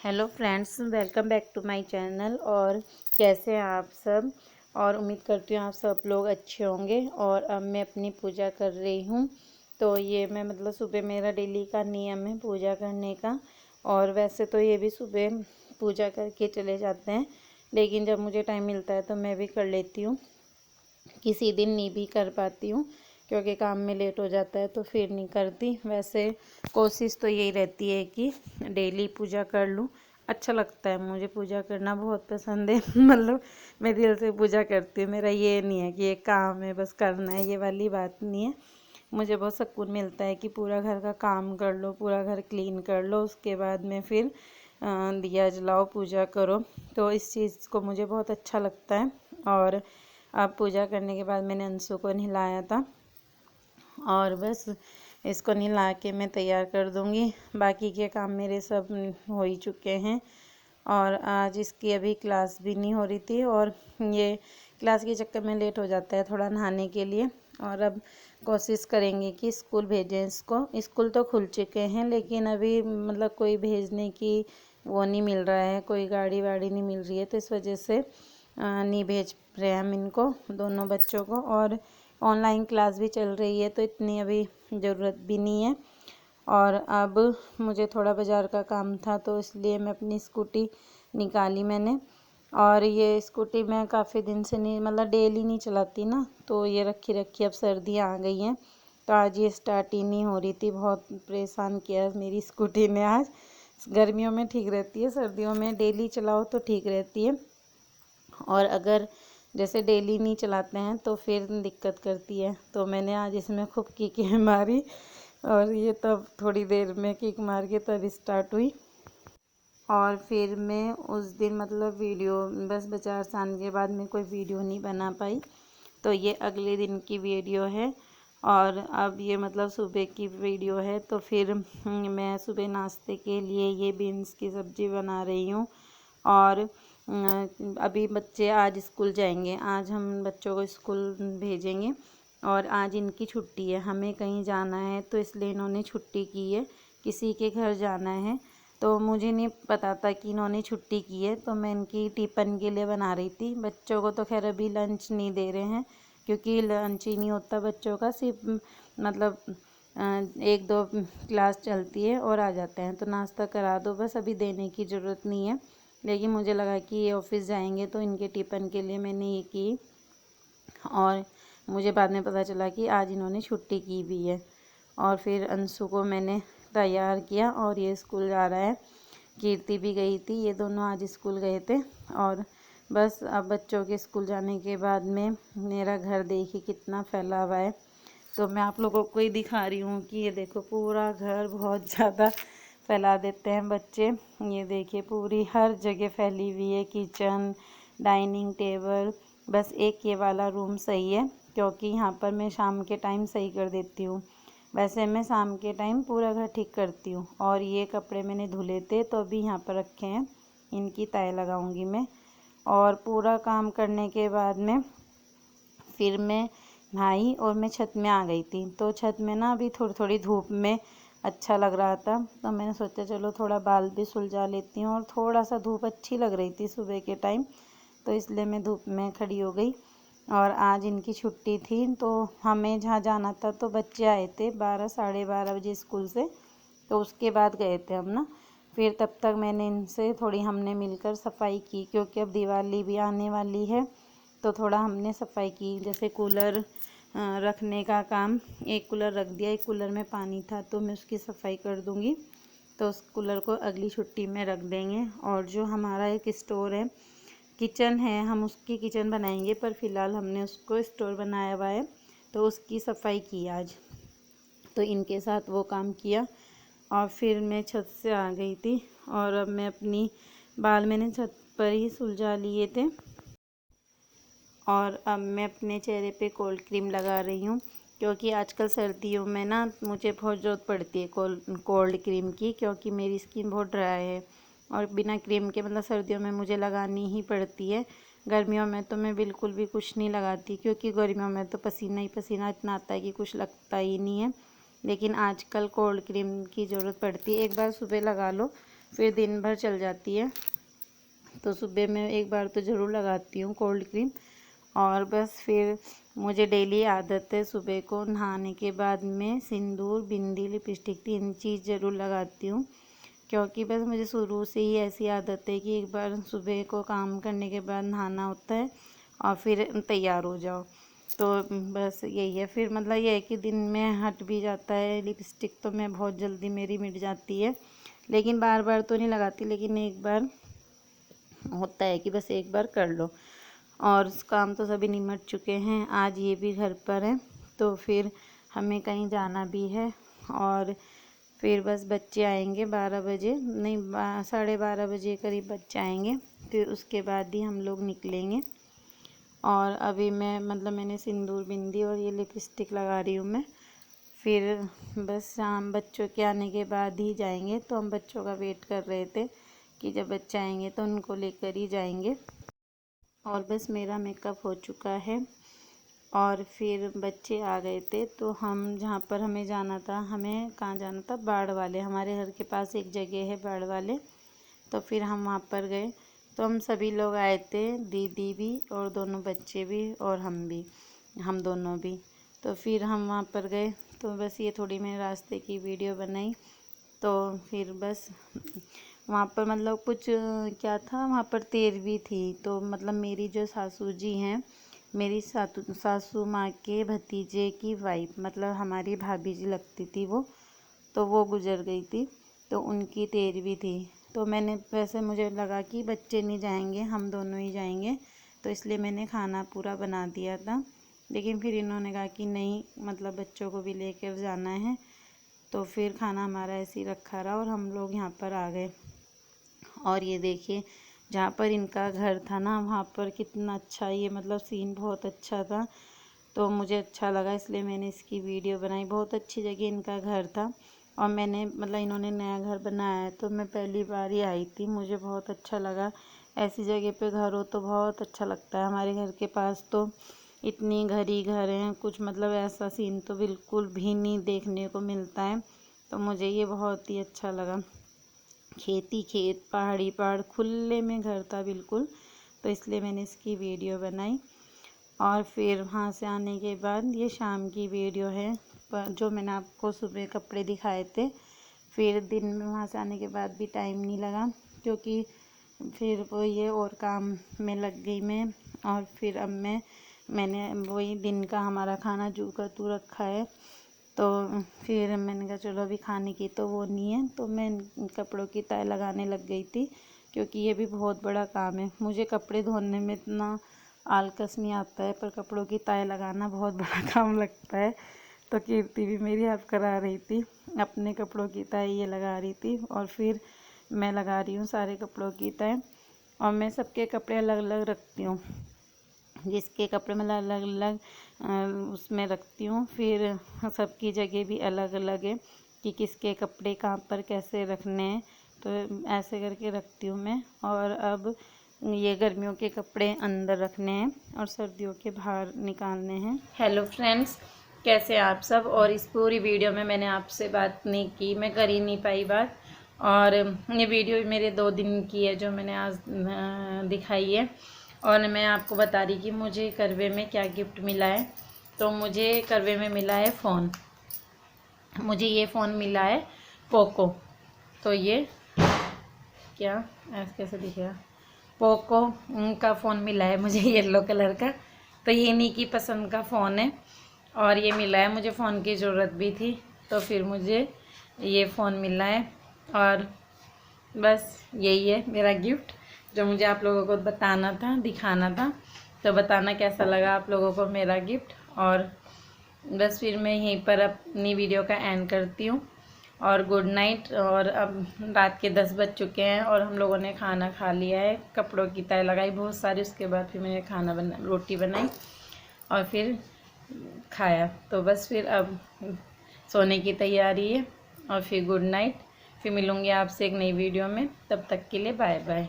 Hello friends, welcome back to my channel. और कैसे हैं आप सब। और उम्मीद करती हूँ आप सब लोग अच्छे होंगे। और अब मैं अपनी पूजा कर रही हूँ। तो ये मैं सुबह मेरा डेली का नियम है पूजा करने का। और वैसे तो ये भी सुबह पूजा करके चले जाते हैं, लेकिन जब मुझे टाइम मिलता है तो मैं भी कर लेती हूँ। किसी दिन नहीं भी कर पाती हूँ क्योंकि काम में लेट हो जाता है तो फिर नहीं करती। वैसे कोशिश तो यही रहती है कि डेली पूजा कर लूँ। अच्छा लगता है, मुझे पूजा करना बहुत पसंद है। मैं दिल से पूजा करती हूँ। मेरा ये नहीं है कि ये काम है बस करना है, ये वाली बात नहीं है। मुझे बहुत सुकून मिलता है कि पूरा घर का काम कर लो, पूरा घर क्लीन कर लो, उसके बाद में फिर दिया जलाओ, पूजा करो। तो इस चीज़ को मुझे बहुत अच्छा लगता है। और अब पूजा करने के बाद मैंने अंशु को नहलाया था और बस इसको नहला के मैं तैयार कर दूँगी। बाकी के काम मेरे सब हो ही चुके हैं। और आज इसकी अभी क्लास भी नहीं हो रही थी और ये क्लास के चक्कर में लेट हो जाता है थोड़ा नहाने के लिए। और अब कोशिश करेंगे कि स्कूल भेजें इसको। स्कूल तो खुल चुके हैं लेकिन अभी कोई भेजने की वो नहीं मिल रहा है, कोई गाड़ी वाड़ी नहीं मिल रही है, तो इस वजह से नहीं भेज रहे हम इनको, दोनों बच्चों को। और ऑनलाइन क्लास भी चल रही है तो इतनी अभी ज़रूरत भी नहीं है। और अब मुझे थोड़ा बाज़ार का काम था तो इसलिए मैं अपनी स्कूटी निकाली मैंने। और ये स्कूटी मैं काफ़ी दिन से नहीं डेली नहीं चलाती ना, तो ये रखी रखी अब सर्दियाँ आ गई हैं तो आज ये स्टार्ट ही नहीं हो रही थी। बहुत परेशान किया मेरी स्कूटी ने आज। गर्मियों में ठीक रहती है, सर्दियों में डेली चलाओ तो ठीक रहती है। और अगर जैसे डेली नहीं चलाते हैं तो फिर दिक्कत करती है। तो मैंने आज इसमें खूब किकें मारी और ये तब थोड़ी देर में किक मार के तब स्टार्ट हुई। और फिर मैं उस दिन वीडियो बस बाजार से आने के बाद मैं कोई वीडियो नहीं बना पाई, तो ये अगले दिन की वीडियो है। और अब ये सुबह की वीडियो है। तो फिर मैं सुबह नाश्ते के लिए ये बीन्स की सब्ज़ी बना रही हूँ। और अभी बच्चे आज स्कूल जाएंगे, आज हम बच्चों को स्कूल भेजेंगे और आज इनकी छुट्टी है। हमें कहीं जाना है तो इसलिए इन्होंने छुट्टी की है, किसी के घर जाना है। तो मुझे नहीं पता था कि इन्होंने छुट्टी की है, तो मैं इनकी टिफ़िन के लिए बना रही थी। बच्चों को तो खैर अभी लंच नहीं दे रहे हैं क्योंकि लंच ही नहीं होता बच्चों का, सिर्फ एक दो क्लास चलती है और आ जाते हैं, तो नाश्ता करा दो बस, अभी देने की ज़रूरत नहीं है। लेकिन मुझे लगा कि ये ऑफिस जाएंगे तो इनके टिफ़िन के लिए मैंने ये की। और मुझे बाद में पता चला कि आज इन्होंने छुट्टी की भी है। और फिर अंशु को मैंने तैयार किया और ये स्कूल जा रहा है। कीर्ति भी गई थी, ये दोनों आज स्कूल गए थे। और बस अब बच्चों के स्कूल जाने के बाद में मेरा घर देखिए कितना फैला हुआ है। तो मैं आप लोगों को ही दिखा रही हूँ कि ये देखो पूरा घर बहुत ज़्यादा फैला देते हैं बच्चे। ये देखिए पूरी हर जगह फैली हुई है, किचन, डाइनिंग टेबल। बस एक ये वाला रूम सही है क्योंकि यहाँ पर मैं शाम के टाइम सही कर देती हूँ। वैसे मैं शाम के टाइम पूरा घर ठीक करती हूँ। और ये कपड़े मैंने धुले थे तो अभी यहाँ पर रखे हैं, इनकी तय लगाऊंगी मैं। और पूरा काम करने के बाद में फिर मैं नहाई और मैं छत में आ गई थी। तो छत में ना अभी थोड़ी थोड़ी धूप में अच्छा लग रहा था, तो मैंने सोचा चलो थोड़ा बाल भी सुलझा लेती हूँ। और थोड़ा सा धूप अच्छी लग रही थी सुबह के टाइम, तो इसलिए मैं धूप में खड़ी हो गई। और आज इनकी छुट्टी थी तो हमें जहाँ जाना था, तो बच्चे आए थे 12 साढ़े 12 बजे स्कूल से, तो उसके बाद गए थे हम ना। फिर तब तक मैंने इनसे थोड़ी हमने मिलकर सफाई की क्योंकि अब दिवाली भी आने वाली है, तो थोड़ा हमने सफाई की। जैसे कूलर रखने का काम, एक कूलर रख दिया, एक कूलर में पानी था तो मैं उसकी सफाई कर दूंगी, तो उस कूलर को अगली छुट्टी में रख देंगे। और जो हमारा एक स्टोर है, किचन है, हम उसकी किचन बनाएंगे, पर फ़िलहाल हमने उसको स्टोर बनाया हुआ है तो उसकी सफाई की आज। तो इनके साथ वो काम किया और फिर मैं छत से आ गई थी। और अब मैं अपनी बाल मैंने छत पर ही सुलझा लिए थे। और अब मैं अपने चेहरे पे कोल्ड क्रीम लगा रही हूँ क्योंकि आजकल सर्दियों में ना मुझे बहुत ज़रूरत पड़ती है कोल्ड क्रीम की, क्योंकि मेरी स्किन बहुत ड्राई है। और बिना क्रीम के सर्दियों में मुझे लगानी ही पड़ती है। गर्मियों में तो मैं बिल्कुल भी कुछ नहीं लगाती क्योंकि गर्मियों में तो पसीना ही पसीना इतना आता है कि कुछ लगता ही नहीं है। लेकिन आजकल कोल्ड क्रीम की ज़रूरत पड़ती है, एक बार सुबह लगा लो फिर दिन भर चल जाती है। तो सुबह में एक बार तो ज़रूर लगाती हूँ कोल्ड क्रीम। और बस फिर मुझे डेली आदत है सुबह को नहाने के बाद में सिंदूर, बिंदी, लिपस्टिक 3 चीज़ ज़रूर लगाती हूँ, क्योंकि बस मुझे शुरू से ही ऐसी आदत है कि एक बार सुबह को काम करने के बाद नहाना होता है और फिर तैयार हो जाओ। तो बस यही है। फिर मतलब ये है कि दिन में हट भी जाता है। लिपस्टिक तो मैं बहुत जल्दी मेरी मिट जाती है, लेकिन बार बार तो नहीं लगाती, लेकिन एक बार होता है कि बस एक बार कर लो। और काम तो सभी निमट चुके हैं, आज ये भी घर पर है, तो फिर हमें कहीं जाना भी है। और फिर बस बच्चे आएंगे 12 बजे, नहीं 12:30 बजे करीब बच्चे आएंगे, फिर उसके बाद ही हम लोग निकलेंगे। और अभी मैं मतलब मैंने सिंदूर, बिंदी और ये लिपस्टिक लगा रही हूँ मैं। फिर बस शाम बच्चों के आने के बाद ही जाएंगे। तो हम बच्चों का वेट कर रहे थे कि जब बच्चे आएंगे तो उनको लेकर ही जाएंगे। और बस मेरा मेकअप हो चुका है और फिर बच्चे आ गए थे। तो हम जहाँ पर हमें जाना था, हमें कहाँ जाना था, बाढ़ वाले, हमारे घर के पास एक जगह है बाढ़ वाले। तो फिर हम वहाँ पर गए। तो हम सभी लोग आए थे, दीदी भी और दोनों बच्चे भी और हम दोनों भी। तो फिर हम वहाँ पर गए। तो बस ये थोड़ी मैंने रास्ते की वीडियो बनाई। तो फिर बस वहाँ पर मतलब कुछ क्या था, वहाँ पर तेरहवीं थी। तो मतलब मेरी जो सासू जी हैं, मेरी सासू माँ के भतीजे की वाइफ, मतलब हमारी भाभी जी लगती थी वो, तो वो गुजर गई थी। तो उनकी 13वीं थी। तो मैंने वैसे मुझे लगा कि बच्चे नहीं जाएंगे, हम दोनों ही जाएंगे, तो इसलिए मैंने खाना पूरा बना दिया था। लेकिन फिर इन्होंने कहा कि नहीं, मतलब बच्चों को भी लेकर जाना है। तो फिर खाना हमारा ऐसे ही रखा रहा और हम लोग यहाँ पर आ गए। और ये देखिए, जहाँ पर इनका घर था ना, वहाँ पर कितना अच्छा, ये मतलब सीन बहुत अच्छा था। तो मुझे अच्छा लगा, इसलिए मैंने इसकी वीडियो बनाई। बहुत अच्छी जगह इनका घर था और मैंने मतलब इन्होंने नया घर बनाया है, तो मैं पहली बार ही आई थी, मुझे बहुत अच्छा लगा। ऐसी जगह पे घर हो तो बहुत अच्छा लगता है। हमारे घर के पास तो इतनी घर ही घर हैं, कुछ मतलब ऐसा सीन तो बिल्कुल भी नहीं देखने को मिलता है। तो मुझे ये बहुत ही अच्छा लगा। खेती खेत, पहाड़ी पहाड़, खुले में घर था बिल्कुल। तो इसलिए मैंने इसकी वीडियो बनाई। और फिर वहाँ से आने के बाद ये शाम की वीडियो है, जो मैंने आपको सुबह कपड़े दिखाए थे। फिर दिन में वहाँ से आने के बाद भी टाइम नहीं लगा, क्योंकि फिर वो ये और काम में लग गई मैं। और फिर अब मैंने वही दिन का हमारा खाना जू का तू रखा है। तो फिर मैंने कहा चलो अभी खाने की तो वो नहीं है, तो मैं कपड़ों की तह लगाने लग गई थी, क्योंकि ये भी बहुत बड़ा काम है। मुझे कपड़े धोने में इतना आलकस नहीं आता है, पर कपड़ों की तह लगाना बहुत बड़ा काम लगता है। तो कीर्ति भी मेरी हेल्प करा रही थी, अपने कपड़ों की तह ये लगा रही थी और फिर मैं लगा रही हूँ सारे कपड़ों की तह। और मैं सबके कपड़े अलग अलग रखती हूँ, जिसके कपड़े मतलब अलग अलग उसमें रखती हूँ। फिर सबकी जगह भी अलग अलग है कि किसके कपड़े कहाँ पर कैसे रखने हैं, तो ऐसे करके रखती हूँ मैं। और अब ये गर्मियों के कपड़े अंदर रखने हैं और सर्दियों के बाहर निकालने हैं। हेलो फ्रेंड्स, कैसे हैं आप सब। और इस पूरी वीडियो में मैंने आपसे बात नहीं की, मैं कर ही नहीं पाई बात। और ये वीडियो मेरे 2 दिन की है जो मैंने आज दिखाई है। और मैं आपको बता रही कि मुझे करवे में क्या गिफ्ट मिला है। तो मुझे करवे में मिला है फ़ोन। मुझे ये फ़ोन मिला है पोको। तो ये क्या ऐसे कैसे दिखेगा, पोको का फ़ोन मिला है मुझे, येलो कलर का। तो ये इन्हीं की पसंद का फ़ोन है और ये मिला है। मुझे फ़ोन की ज़रूरत भी थी, तो फिर मुझे ये फ़ोन मिला है। और बस यही है मेरा गिफ्ट, जो मुझे आप लोगों को बताना था, दिखाना था। तो बताना कैसा लगा आप लोगों को मेरा गिफ्ट। और बस फिर मैं यहीं पर अपनी वीडियो का एंड करती हूँ। और गुड नाइट। और अब रात के 10 बज चुके हैं और हम लोगों ने खाना खा लिया है, कपड़ों की तह लगाई बहुत सारी। उसके बाद फिर मैंने रोटी बनाई और फिर खाया। तो बस फिर अब सोने की तैयारी है। और फिर गुड नाइट। फिर मिलूँगी आपसे एक नई वीडियो में, तब तक के लिए बाय बाय।